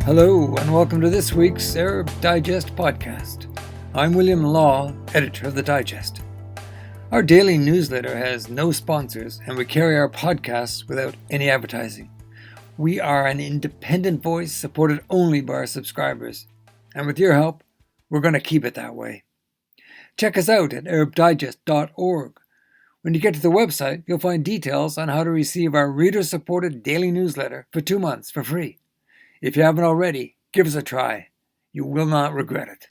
Hello, and welcome to this week's Arab Digest podcast. I'm William Law, editor of the Digest. Our daily newsletter has no sponsors, and we carry our podcasts without any advertising. We are an independent voice supported only by our subscribers, and with your help, we're going to keep it that way. Check us out at arabdigest.org. When you get to the website, you'll find details on how to receive our reader-supported daily newsletter for 2 months for free. If you haven't already, give us a try. You will not regret it.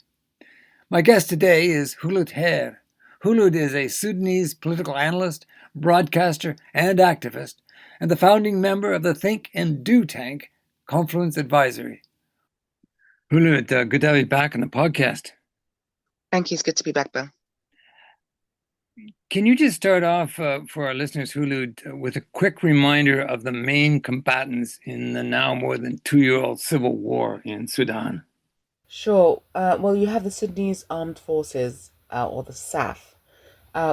My guest today is Kholood Khair. Kholood is a Sudanese political analyst, broadcaster, and activist, and the founding member of the Think and Do tank, Confluence Advisory. Kholood, good to have you back on the podcast. Thank you. It's good to be back, Bill. Can you just start off for our listeners, Kholood, with a quick reminder of the main combatants in the now more than 2-year-old civil war in Sudan? Sure. Well, you have the Sudanese Armed Forces, or the SAF,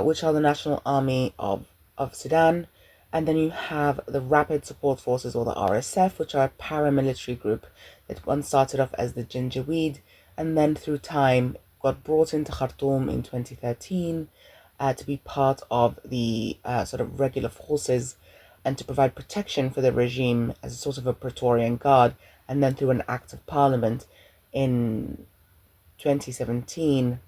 which are the National Army of Sudan. And then you have the Rapid Support Forces, or the RSF, which are a paramilitary group that once started off as the Janjaweed and then through time got brought into Khartoum in 2013 to be part of the sort of regular forces and to provide protection for the regime as a sort of a Praetorian Guard. And then through an act of parliament in 2017,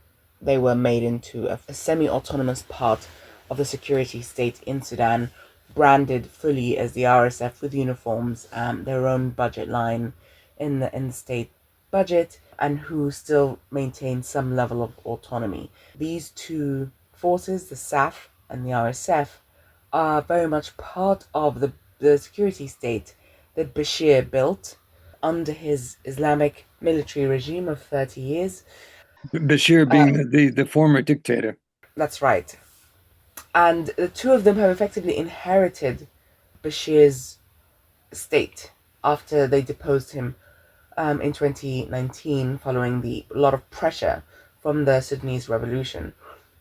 they were made into a semi-autonomous part of the security state in Sudan, branded fully as the RSF with uniforms, their own budget line in the state budget, and who still maintain some level of autonomy. These two forces, the SAF and the RSF, are very much part of the security state that Bashir built under his Islamic military regime of 30 years. Bashir being the former dictator. That's right. And the two of them have effectively inherited Bashir's state after they deposed him in 2019 following a lot of pressure from the Sudanese revolution.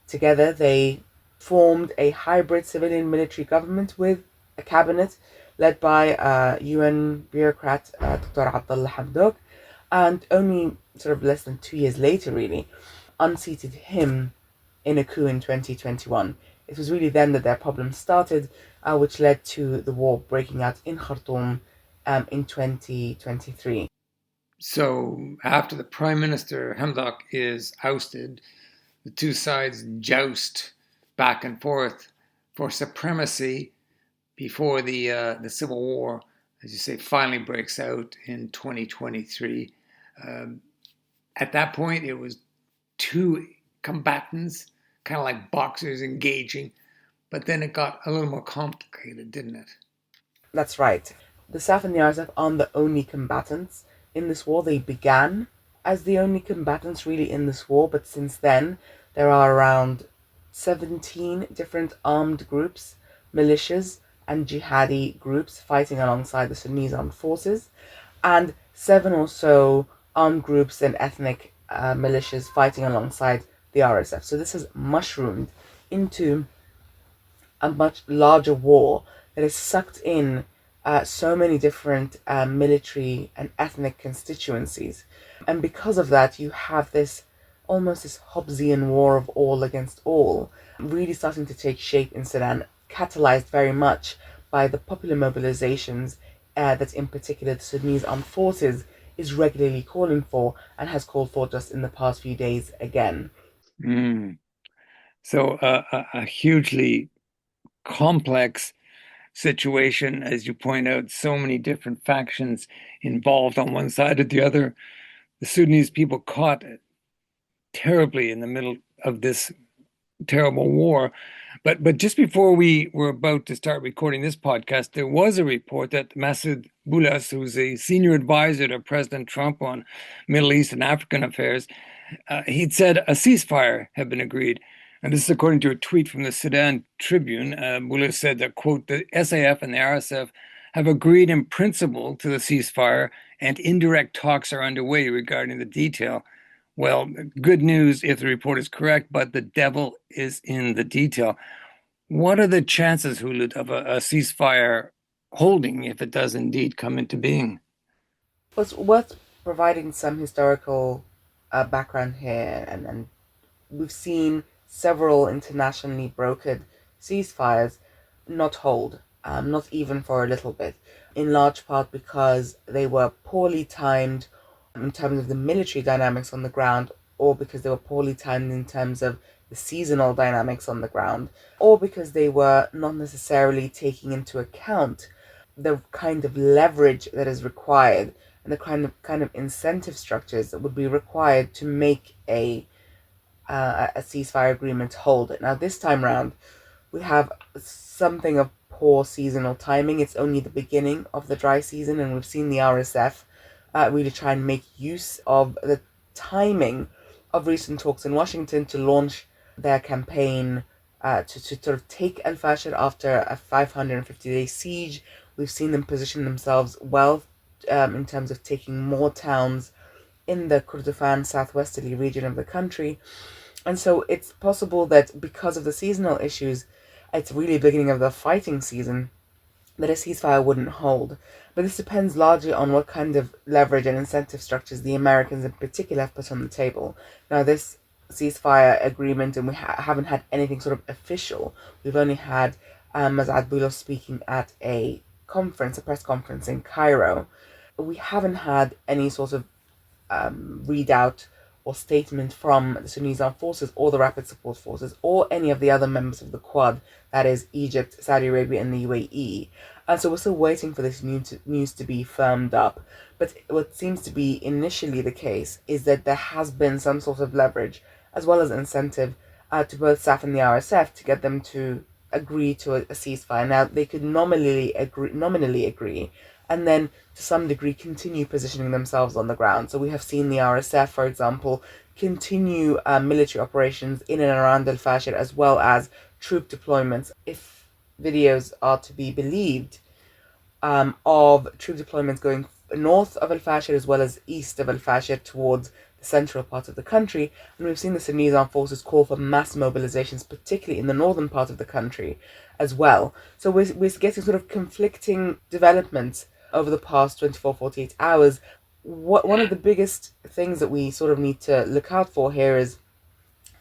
Together, they formed a hybrid civilian military government with a cabinet led by UN bureaucrat Dr. Abdullah Hamdok, and only sort of less than 2 years later, really, unseated him in a coup in 2021. It was really then that their problems started, which led to the war breaking out in Khartoum in 2023. So after the Prime Minister Hamdok is ousted, the two sides joust back and forth for supremacy before the civil war, as you say, finally breaks out in 2023. At that point, it was two combatants, kind of like boxers engaging, but then it got a little more complicated, didn't it? That's right. The SAF and the RSF aren't the only combatants in this war. They began as the only combatants really in this war, but since then there are around 17 different armed groups, militias and jihadi groups fighting alongside the Sudanese armed forces, and 7 or so armed groups and ethnic militias fighting alongside the RSF. So this has mushroomed into a much larger war that has sucked in so many different military and ethnic constituencies. And because of that, you have this Hobbesian war of all against all really starting to take shape in Sudan, catalyzed very much by the popular mobilizations that in particular the Sudanese Armed Forces is regularly calling for and has called for just in the past few days again. So a hugely complex situation, as you point out, so many different factions involved on one side or the other. The Sudanese people caught terribly in the middle of this terrible war. But just before we were about to start recording this podcast, there was a report that Masoud Boulas, who's a senior advisor to President Trump on Middle East and African affairs, he'd said a ceasefire had been agreed. And this is according to a tweet from the Sudan Tribune. Boulas said that, quote, the SAF and the RSF have agreed in principle to the ceasefire and indirect talks are underway regarding the detail. Well, good news if the report is correct, but the devil is in the detail. What are the chances, Kholood, of a ceasefire holding if it does indeed come into being? What's worth providing some historical background here, and we've seen several internationally brokered ceasefires not hold, not even for a little bit, in large part because they were poorly timed in terms of the military dynamics on the ground, or because they were poorly timed in terms of the seasonal dynamics on the ground, or because they were not necessarily taking into account the kind of leverage that is required and the kind of incentive structures that would be required to make a ceasefire agreement hold. Now, this time round, we have something of poor seasonal timing. It's only the beginning of the dry season, and we've seen the RSF really try and make use of the timing of recent talks in Washington to launch their campaign to sort of take Al Fasher after a 550-day siege. We've seen them position themselves well in terms of taking more towns in the Kurdistan southwesterly region of the country. And so it's possible that because of the seasonal issues, it's really the beginning of the fighting season, that a ceasefire wouldn't hold. But this depends largely on what kind of leverage and incentive structures the Americans in particular have put on the table. Now, this ceasefire agreement, and we haven't had anything sort of official. We've only had Mazad Boulos speaking at a conference, a press conference in Cairo. We haven't had any sort of readout or statement from the Sudanese Armed Forces or the Rapid Support Forces or any of the other members of the Quad, that is Egypt, Saudi Arabia, and the UAE. And so we're still waiting for this news to be firmed up. But what seems to be initially the case is that there has been some sort of leverage as well as incentive to both SAF and the RSF to get them to agree to a ceasefire. Now, they could nominally agree, and then to some degree continue positioning themselves on the ground. So we have seen the RSF, for example, continue military operations in and around Al Fasher, as well as troop deployments. If videos are to be believed, of troop deployments going north of Al Fasher as well as east of Al Fasher towards the central part of the country. And we've seen the Sudanese armed forces call for mass mobilizations, particularly in the northern part of the country as well. So we're getting sort of conflicting developments over the past 24, 48 hours. One of the biggest things that we sort of need to look out for here is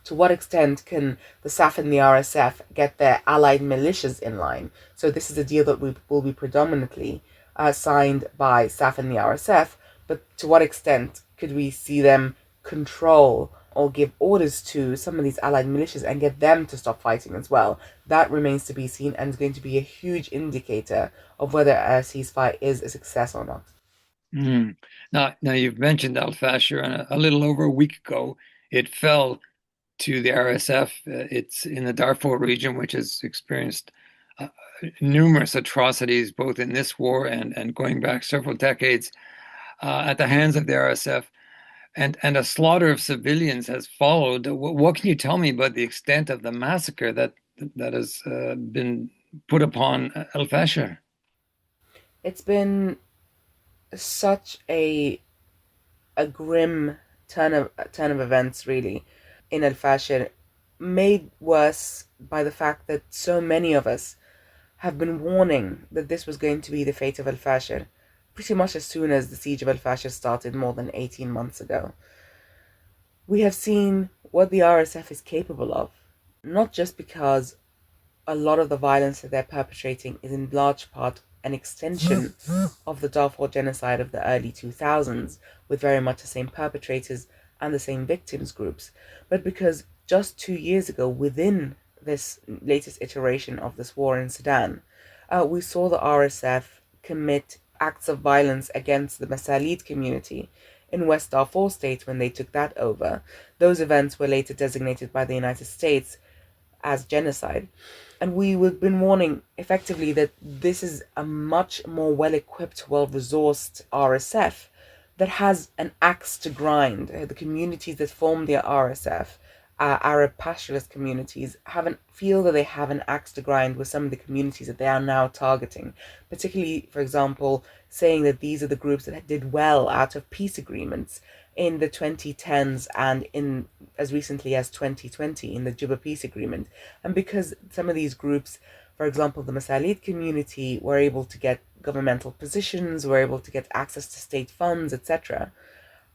to what extent can the SAF and the RSF get their allied militias in line? So this is a deal that will be predominantly signed by SAF and the RSF, but to what extent could we see them control or give orders to some of these allied militias and get them to stop fighting as well? That remains to be seen, and is going to be a huge indicator of whether a ceasefire is a success or not. Mm. Now you've mentioned Al Fasher, and a little over a week ago, it fell to the RSF. It's in the Darfur region, which has experienced uh, numerous atrocities, both in this war and going back several decades, at the hands of the RSF. And a slaughter of civilians has followed. What can you tell me about the extent of the massacre that has been put upon Al Fasher? It's been such a grim turn of events, really, in Al Fasher, made worse by the fact that so many of us have been warning that this was going to be the fate of Al Fasher pretty much as soon as the siege of Al Fasher started more than 18 months ago. We have seen what the RSF is capable of, not just because a lot of the violence that they're perpetrating is in large part an extension of the Darfur genocide of the early 2000s, with very much the same perpetrators and the same victims groups, but because just 2 years ago, within this latest iteration of this war in Sudan, we saw the RSF commit acts of violence against the Masalid community in West Darfur state when they took that over. Those events were later designated by the United States as genocide. And we've been warning effectively that this is a much more well equipped, well resourced RSF that has an axe to grind. The communities that form the RSF, Arab pastoralist communities, feel that they have an axe to grind with some of the communities that they are now targeting. Particularly, for example, saying that these are the groups that did well out of peace agreements in the 2010s and in as recently as 2020 in the Juba peace agreement. And because some of these groups, for example, the Masalid community, were able to get governmental positions, were able to get access to state funds, etc.,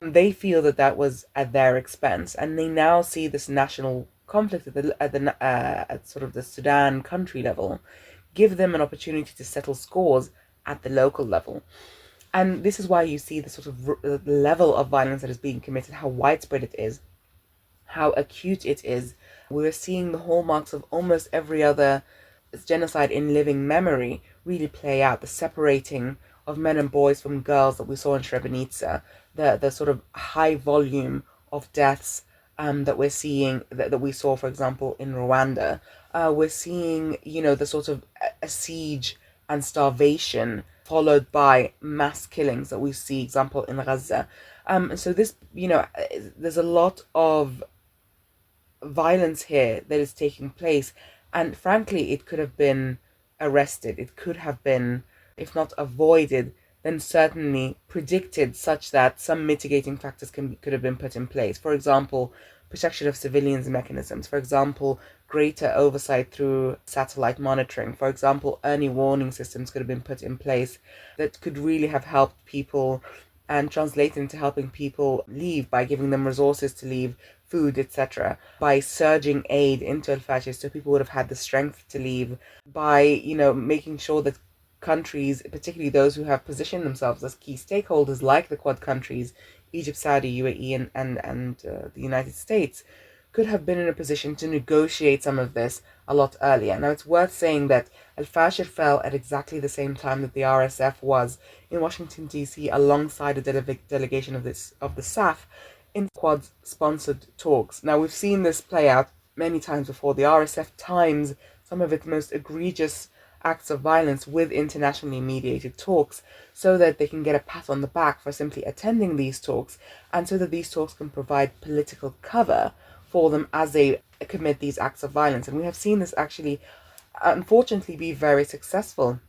They feel that that was at their expense, and they now see this national conflict at sort of the Sudan country level give them an opportunity to settle scores at the local level. And this is why you see the sort of level of violence that is being committed, how widespread it is, how acute it is. We're seeing the hallmarks of almost every other genocide in living memory really play out. The separating of men and boys from girls that we saw in Srebrenica, the sort of high volume of deaths that we're seeing, that we saw, for example, in Rwanda. We're seeing, the sort of a siege and starvation followed by mass killings that we see, example, in Gaza. So this, there's a lot of violence here that is taking place. And frankly, it could have been arrested. It could have been, if not avoided, then certainly predicted, such that some mitigating factors could have been put in place. For example, protection of civilians mechanisms. For example, greater oversight through satellite monitoring. For example, early warning systems could have been put in place that could really have helped people and translate into helping people leave by giving them resources to leave, food, etc., by surging aid into Al Fashir so people would have had the strength to leave, by, making sure that countries, particularly those who have positioned themselves as key stakeholders like the Quad countries, Egypt, Saudi, UAE, and the United States, could have been in a position to negotiate some of this a lot earlier. Now, it's worth saying that Al Fashir fell at exactly the same time that the RSF was in Washington, D.C., alongside a delegation of the SAF in Quad sponsored talks. Now, we've seen this play out many times before. The RSF times some of its most egregious acts of violence with internationally mediated talks so that they can get a pat on the back for simply attending these talks, and so that these talks can provide political cover for them as they commit these acts of violence. And we have seen this actually, unfortunately, be very successful.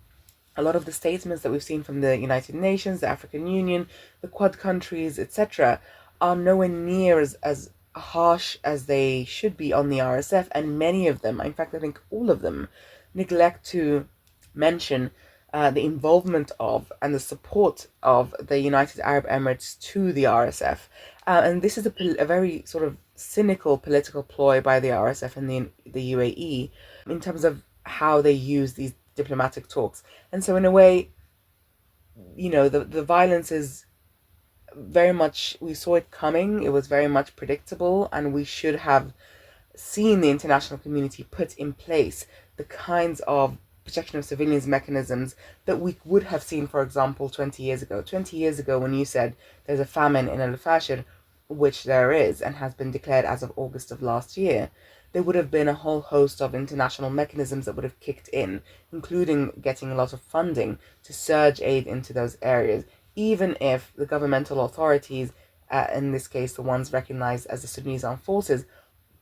A lot of the statements that we've seen from the United Nations, the African Union, the Quad countries, etc., are nowhere near as harsh as they should be on the RSF, and many of them, in fact, I think all of them, neglect to mention the involvement of and the support of the United Arab Emirates to the RSF. And this is a very sort of cynical political ploy by the RSF and the UAE in terms of how they use these diplomatic talks. And so, in a way, the violence is very much, we saw it coming, it was very much predictable, and we should have seen the international community put in place the kinds of protection of civilians mechanisms that we would have seen, for example, 20 years ago. 20 years ago, when you said there's a famine in Al Fashir, which there is and has been declared as of August of last year, there would have been a whole host of international mechanisms that would have kicked in, including getting a lot of funding to surge aid into those areas, even if the governmental authorities, in this case the ones recognized as the Sudanese armed forces,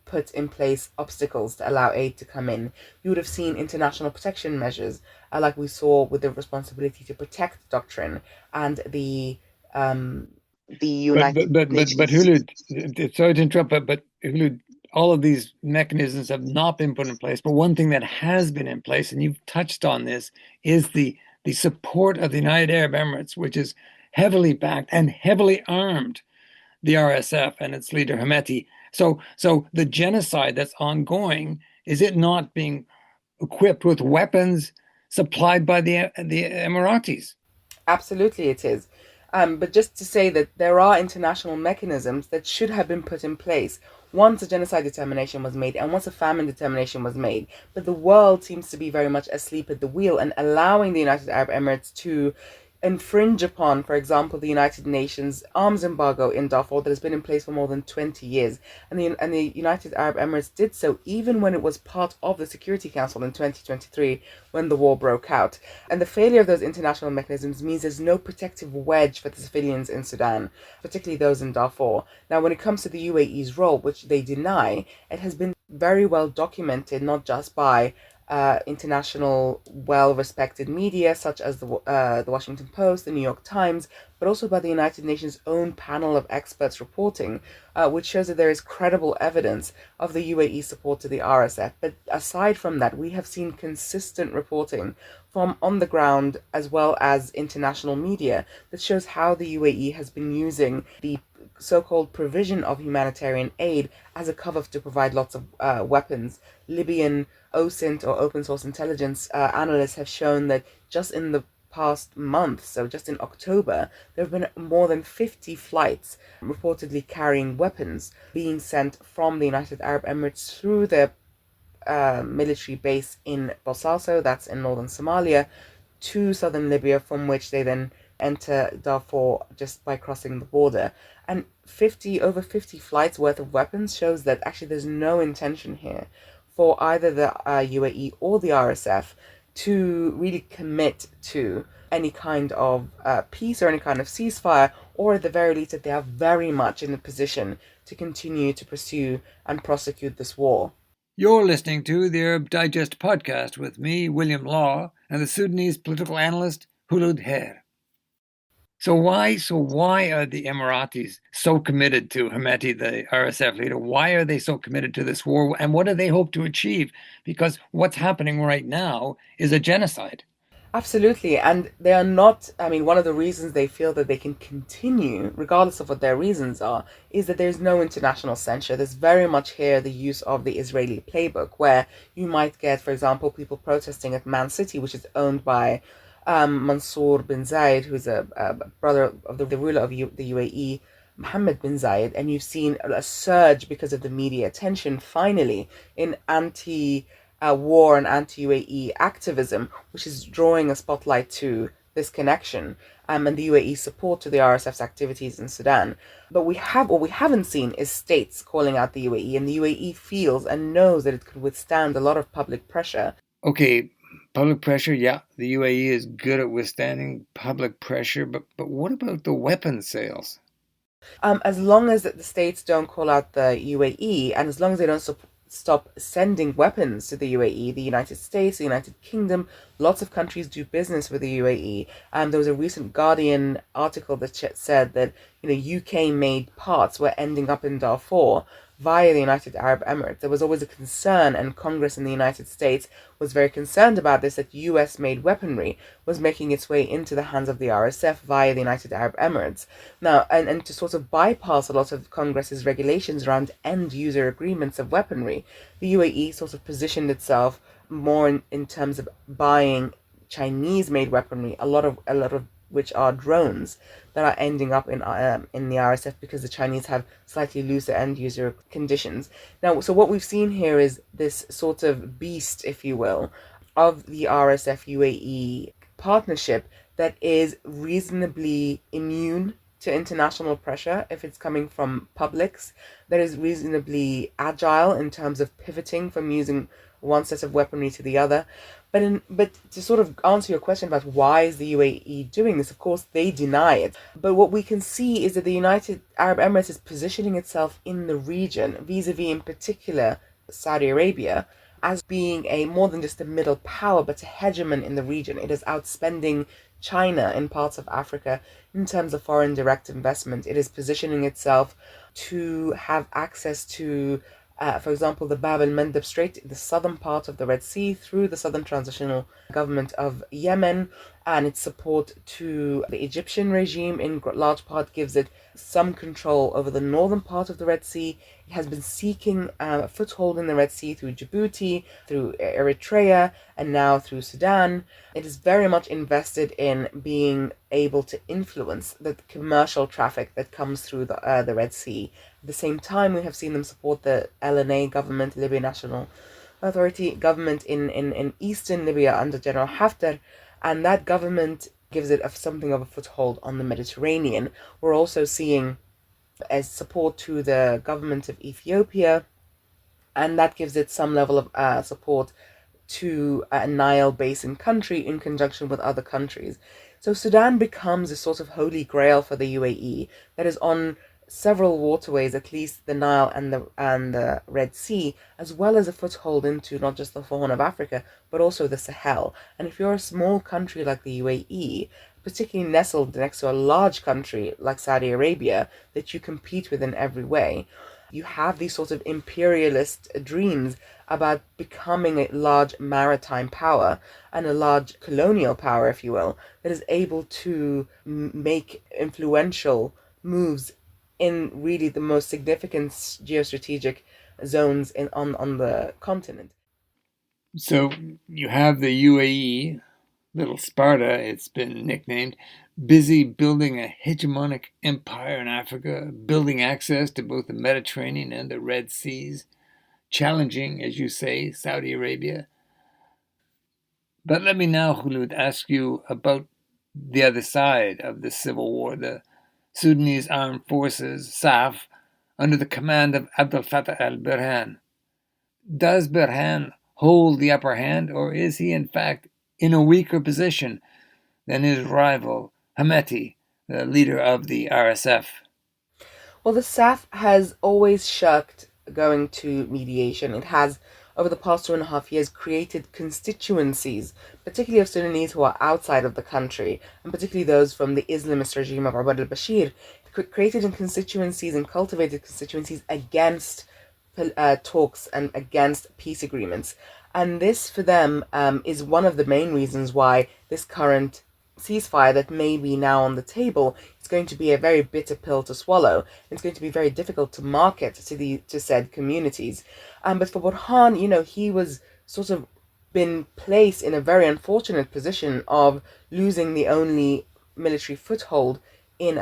put in place obstacles to allow aid to come in. You would have seen international protection measures, like we saw with the responsibility to protect doctrine and the But United but but but but Nations. Kholood, sorry to interrupt, but Kholood, all of these mechanisms have not been put in place. But one thing that has been in place, and you've touched on this, is the support of the United Arab Emirates, which is heavily backed and heavily armed the RSF and its leader Hemeti. So the genocide that's ongoing, is it not being equipped with weapons supplied by the Emiratis? Absolutely, it is. But just to say that there are international mechanisms that should have been put in place once a genocide determination was made and once a famine determination was made. But the world seems to be very much asleep at the wheel and allowing the United Arab Emirates to infringe upon, for example, the United Nations arms embargo in Darfur that has been in place for more than 20 years. And the United Arab Emirates did so even when it was part of the Security Council in 2023 when the war broke out. And the failure of those international mechanisms means there's no protective wedge for the civilians in Sudan, particularly those in Darfur. Now, when it comes to the UAE's role, which they deny, it has been very well documented, not just by international well-respected media such as the Washington Post, the New York Times, but also by the United Nations own panel of experts reporting, which shows that there is credible evidence of the UAE support to the RSF. But aside from that, we have seen consistent reporting from on the ground as well as international media that shows how the UAE has been using so-called provision of humanitarian aid as a cover to provide lots of weapons. Libyan OSINT, or open source intelligence analysts, have shown that just in the past month, so just in October, there have been more than 50 flights reportedly carrying weapons being sent from the United Arab Emirates through their military base in Bosaso, that's in northern Somalia, to southern Libya, from which they then enter Darfur just by crossing the border. And over 50 flights worth of weapons shows that actually there's no intention here for either the UAE or the RSF to really commit to any kind of peace or any kind of ceasefire, or at the very least that they are very much in a position to continue to pursue and prosecute this war. You're listening to the Arab Digest podcast with me, William Law, and the Sudanese political analyst Kholood Khair. So why are the Emiratis so committed to Hemeti, the RSF leader? Why are they so committed to this war? And what do they hope to achieve? Because what's happening right now is a genocide. Absolutely. And they are not, I mean, one of the reasons they feel that they can continue, regardless of what their reasons are, is that there's no international censure. There's very much here the use of the Israeli playbook, where you might get, for example, people protesting at Man City, which is owned by Mansour bin Zayed, who's a brother of the ruler of the UAE, Mohammed bin Zayed, and you've seen a surge because of the media attention finally in war and anti UAE activism, which is drawing a spotlight to this connection and the UAE support to the RSF's activities in Sudan. But what we haven't seen is states calling out the UAE, and the UAE feels and knows that it could withstand a lot of public pressure. Okay, public pressure, yeah, the UAE is good at withstanding public pressure, but what about the weapon sales? As long as the states don't call out the UAE, and as long as they don't stop sending weapons to the UAE, the United States, the United Kingdom, lots of countries do business with the UAE. There was a recent Guardian article that said that UK made parts were ending up in Darfur via the United Arab Emirates. There was always a concern, and Congress in the United States was very concerned about this, that US made weaponry was making its way into the hands of the RSF via the United Arab Emirates. Now, and to sort of bypass a lot of Congress's regulations around end user agreements of weaponry, the UAE sort of positioned itself more in terms of buying Chinese made weaponry, a lot of which are drones that are ending up in the RSF, because the Chinese have slightly looser end user conditions. Now, so what we've seen here is this sort of beast, if you will, of the RSF UAE partnership that is reasonably immune to international pressure if it's coming from publics, that is reasonably agile in terms of pivoting from using one set of weaponry to the other. But to sort of answer your question about why is the UAE doing this, of course they deny it. But what we can see is that the United Arab Emirates is positioning itself in the region, vis-a-vis in particular Saudi Arabia, as being a more than just a middle power, but a hegemon in the region. It is outspending China in parts of Africa in terms of foreign direct investment. It is positioning itself to have access to, for example, the Bab el-Mandeb Strait, the southern part of the Red Sea, through the Southern Transitional Government of Yemen, and its support to the Egyptian regime in large part gives it some control over the northern part of the Red Sea. It has been seeking a foothold in the Red Sea through Djibouti, through Eritrea, and now through Sudan. It is very much invested in being able to influence the commercial traffic that comes through the Red Sea. At the same time, we have seen them support the LNA government, Libyan National Authority government in eastern Libya under General Haftar, and that government gives it something of a foothold on the Mediterranean. We're also seeing as support to the government of Ethiopia, and that gives it some level of support to a Nile basin country in conjunction with other countries. So Sudan becomes a sort of holy grail for the UAE that is on several waterways, at least the Nile and the Red Sea, as well as a foothold into not just the Horn of Africa, but also the Sahel. And if you're a small country like the UAE, particularly nestled next to a large country like Saudi Arabia that you compete with in every way, you have these sort of imperialist dreams about becoming a large maritime power and a large colonial power, if you will, that is able to make influential moves in really the most significant geostrategic zones on the continent. So you have the UAE, Little Sparta, it's been nicknamed, busy building a hegemonic empire in Africa, building access to both the Mediterranean and the Red Seas, challenging, as you say, Saudi Arabia. But let me now, Khulud, ask you about the other side of the civil war, the Sudanese armed forces, SAF, under the command of Abdel Fattah al-Burhan. Does Burhan hold the upper hand, or is he in fact in a weaker position than his rival, Hameti, the leader of the RSF? Well, the SAF has always shirked going to mediation. It has, over the past 2.5 years, created constituencies, particularly of Sudanese who are outside of the country, and particularly those from the Islamist regime of Abad al-Bashir, created in constituencies and cultivated constituencies against talks and against peace agreements. And this, for them, is one of the main reasons why this current ceasefire that may be now on the table is going to be a very bitter pill to swallow. It's going to be very difficult to market to said communities. But for Burhan, he was sort of been placed in a very unfortunate position of losing the only military foothold in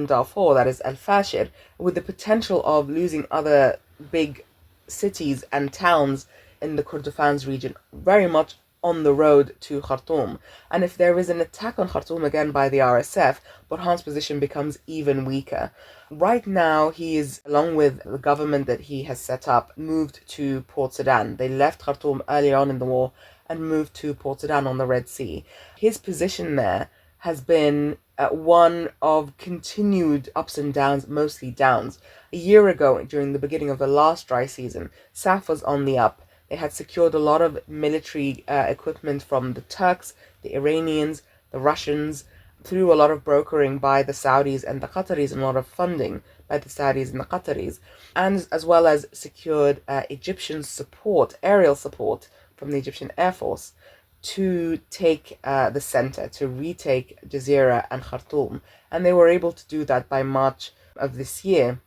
Darfur, that is Al Fasher, with the potential of losing other big cities and towns in the Kordofan's region, very much on the road to Khartoum. And if there is an attack on Khartoum again by the RSF, Burhan's position becomes even weaker. Right now, he is, along with the government that he has set up, moved to Port Sudan. They left Khartoum earlier on in the war and moved to Port Sudan on the Red Sea. His position there has been one of continued ups and downs, mostly downs. A year ago, during the beginning of the last dry season, SAF was on the up. They had secured a lot of military equipment from the Turks, the Iranians, the Russians, through a lot of brokering by the Saudis and the Qataris, and a lot of funding by the Saudis and the Qataris, and as well as secured Egyptian support, aerial support from the Egyptian Air Force to take the center, to retake Jazeera and Khartoum. And they were able to do that by March of this year.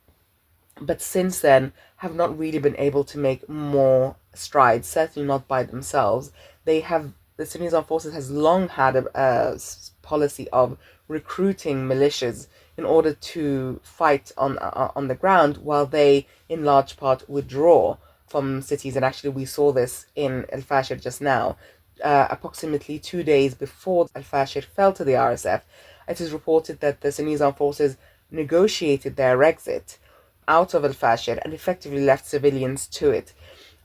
But since then, have not really been able to make more strides, certainly not by themselves. The Sudanese Armed Forces has long had a policy of recruiting militias in order to fight on the ground, while they, in large part, withdraw from cities. And actually, we saw this in El Fasher just now. Approximately 2 days before Al Fasher fell to the RSF, it is reported that the Sudanese Armed Forces negotiated their exit out of Al Fasher and effectively left civilians to it.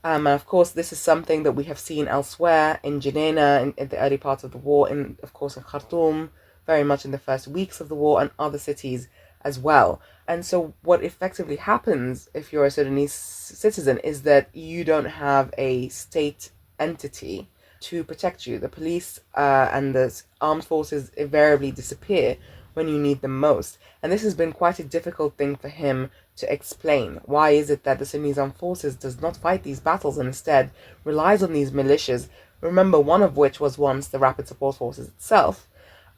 And of course, this is something that we have seen elsewhere in Jenaina in the early part of the war, of course in Khartoum, very much in the first weeks of the war, and other cities as well. And so, what effectively happens if you're a Sudanese citizen is that you don't have a state entity to protect you. The police and the armed forces invariably disappear when you need them most. And this has been quite a difficult thing for him to explain. Why is it that the Sudanese armed forces does not fight these battles and instead relies on these militias? Remember, one of which was once the Rapid Support Forces itself,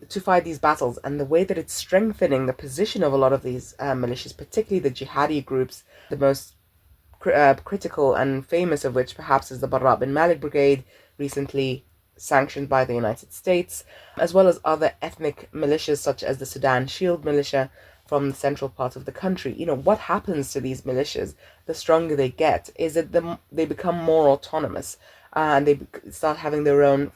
to fight these battles, and the way that it's strengthening the position of a lot of these militias, particularly the jihadi groups, the most critical and famous of which perhaps is the Barra bin Malik Brigade, recently sanctioned by the United States, as well as other ethnic militias such as the Sudan Shield Militia from the central part of the country. What happens to these militias the stronger they get is that they become more autonomous, and they start having their own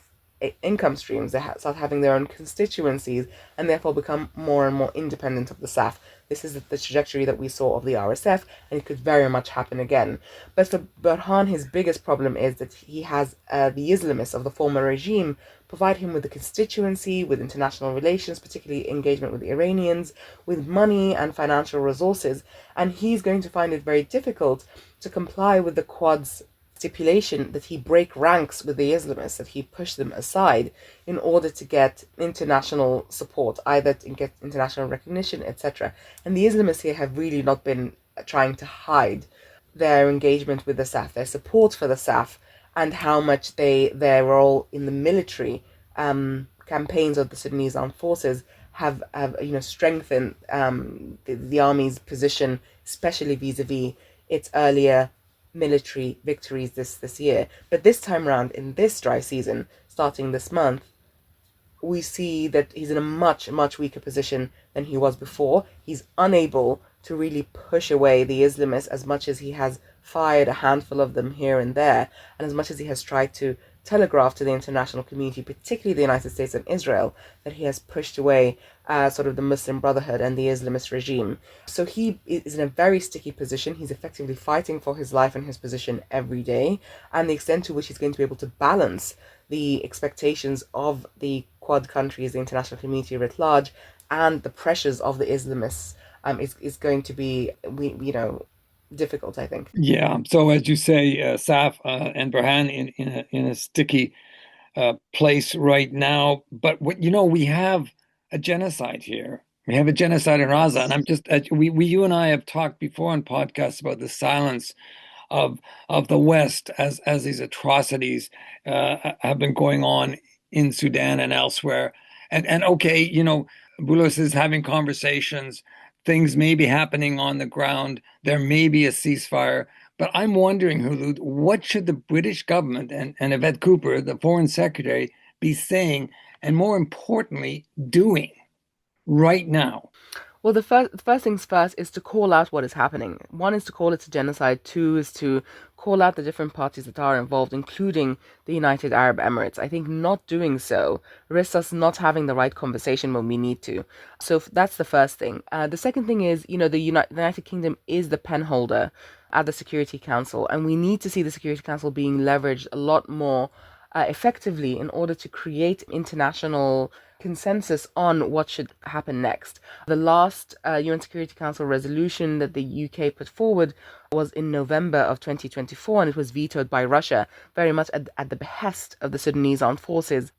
income streams, they start having their own constituencies, and therefore become more and more independent of the SAF. This is the trajectory that we saw of the RSF, and it could very much happen again. But for Burhan, his biggest problem is that he has the Islamists of the former regime provide him with a constituency, with international relations, particularly engagement with the Iranians, with money and financial resources, and he's going to find it very difficult to comply with the Quad's stipulation that he break ranks with the Islamists, that he push them aside in order to get international support, either to get international recognition, etc. And the Islamists here have really not been trying to hide their engagement with the SAF, their support for the SAF, and how much their role in the military campaigns of the Sudanese armed forces have strengthened the army's position, especially vis-a-vis its earlier military victories this year. But this time around, in this dry season, starting this month, we see that he's in a much weaker position than he was before. He's unable to really push away the Islamists as much as he has fired a handful of them here and there, and as much as he has tried to telegraph to the international community, particularly the United States and Israel, that he has pushed away sort of the Muslim Brotherhood and the Islamist regime. So he is in a very sticky position. He's effectively fighting for his life and his position every day, and the extent to which he's going to be able to balance the expectations of the Quad countries, the international community writ large, and the pressures of the Islamists is going to be, difficult, I think. Yeah. So as you say, Saf and Burhan in a sticky place right now. But we have a genocide here. We have a genocide in Gaza, and Yes. I'm just you and I have talked before on podcasts about the silence of the West as these atrocities have been going on in Sudan and elsewhere. And okay, Boulos is having conversations. Things may be happening on the ground. There may be a ceasefire. But I'm wondering, Kholood, what should the British government and Yvette Cooper, the Foreign Secretary, be saying, and more importantly, doing right now? Well, the first things first is to call out what is happening. One is to call it a genocide. Two is to call out the different parties that are involved, including the United Arab Emirates. I think not doing so risks us not having the right conversation when we need to. So that's the first thing. The second thing is, the United Kingdom is the pen holder at the Security Council, and we need to see the Security Council being leveraged a lot more effectively in order to create international consensus on what should happen next. The last UN Security Council resolution that the UK put forward was in November of 2024, and it was vetoed by Russia, very much at the behest of the Sudanese armed forces.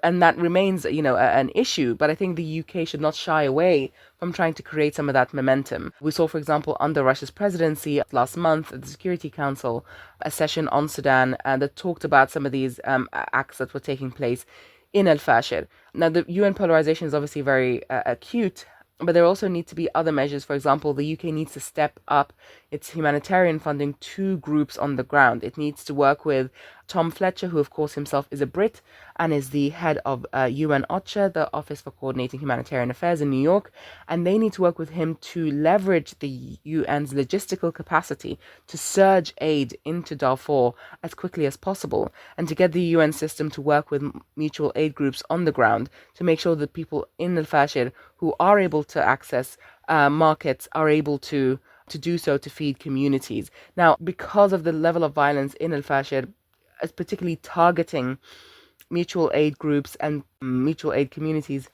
And that remains, an issue. But I think the UK should not shy away from trying to create some of that momentum. We saw, for example, under Russia's presidency last month at the Security Council, a session on Sudan that talked about some of these acts that were taking place in Al Fasher. Now, the UN polarization is obviously very acute, but there also need to be other measures. For example, the UK needs to step up its humanitarian funding to groups on the ground. It needs to work with Tom Fletcher, who, of course, himself is a Brit and is the head of UN OCHA, the Office for Coordinating Humanitarian Affairs in New York. And they need to work with him to leverage the UN's logistical capacity to surge aid into Darfur as quickly as possible, and to get the UN system to work with mutual aid groups on the ground to make sure that people in Al Fashir who are able to access markets are able to do so to feed communities. Now, because of the level of violence in Al Fashir, particularly targeting mutual aid groups and mutual aid communities,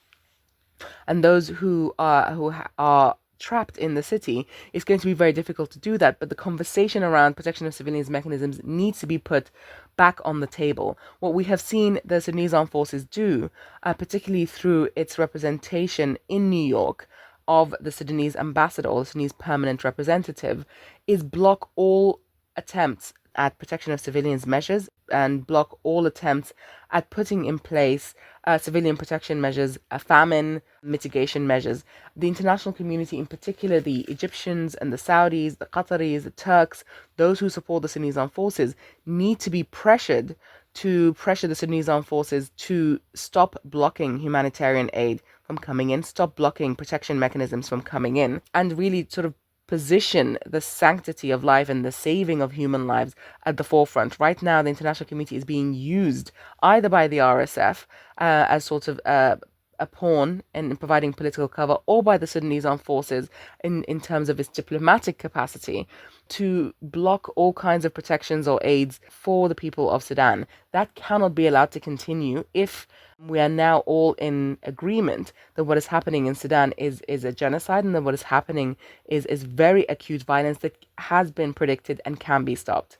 and those who are trapped in the city, it's going to be very difficult to do that. But the conversation around protection of civilians mechanisms needs to be put back on the table. What we have seen the Sudanese armed forces do, particularly through its representation in New York of the Sudanese ambassador or the Sudanese permanent representative, is block all attempts at protection of civilians measures and block all attempts at putting in place civilian protection measures, famine mitigation measures. The international community, in particular the Egyptians and the Saudis, the Qataris, the Turks, those who support the Sudanese armed forces, need to be pressured to pressure the Sudanese armed forces to stop blocking humanitarian aid from coming in, stop blocking protection mechanisms from coming in, and really sort of position the sanctity of life and the saving of human lives at the forefront. Right now, the international community is being used either by the RSF as sort of a pawn in providing political cover, or by the Sudanese armed forces in terms of its diplomatic capacity to block all kinds of protections or aids for the people of Sudan. That cannot be allowed to continue if we are now all in agreement that what is happening in Sudan is a genocide, and that what is happening is very acute violence that has been predicted and can be stopped.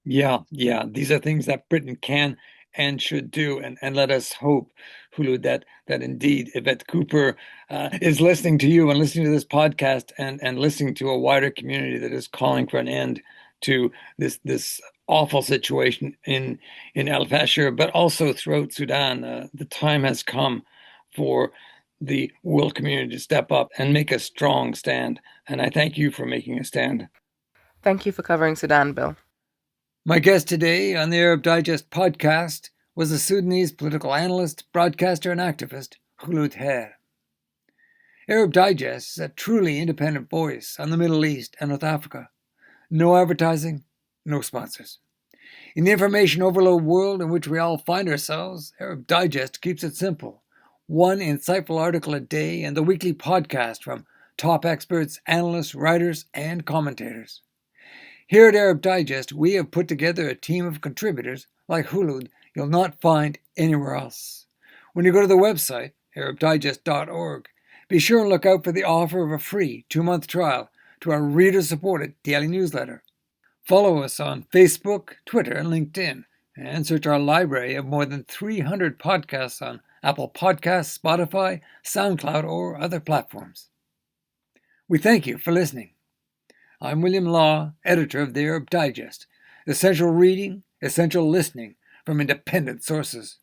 Yeah, yeah. These are things that Britain can and should do. And let us hope, Hulu, that indeed Yvette Cooper is listening to you and listening to this podcast and listening to a wider community that is calling for an end to this awful situation in Al Fasher, but also throughout Sudan. The time has come for the world community to step up and make a strong stand. And I thank you for making a stand. Thank you for covering Sudan, Bill. My guest today on the Arab Digest podcast was the Sudanese political analyst, broadcaster, and activist, Kholood Khair. Arab Digest is a truly independent voice on the Middle East and North Africa. No advertising, no sponsors. In the information overload world in which we all find ourselves, Arab Digest keeps it simple. One insightful article a day and the weekly podcast from top experts, analysts, writers, and commentators. Here at Arab Digest, we have put together a team of contributors like Kholood you'll not find anywhere else. When you go to the website, arabdigest.org, be sure and look out for the offer of a free 2-month trial to our reader-supported daily newsletter. Follow us on Facebook, Twitter, and LinkedIn, and search our library of more than 300 podcasts on Apple Podcasts, Spotify, SoundCloud, or other platforms. We thank you for listening. I'm William Law, editor of the Arab Digest, essential reading, essential listening from independent sources.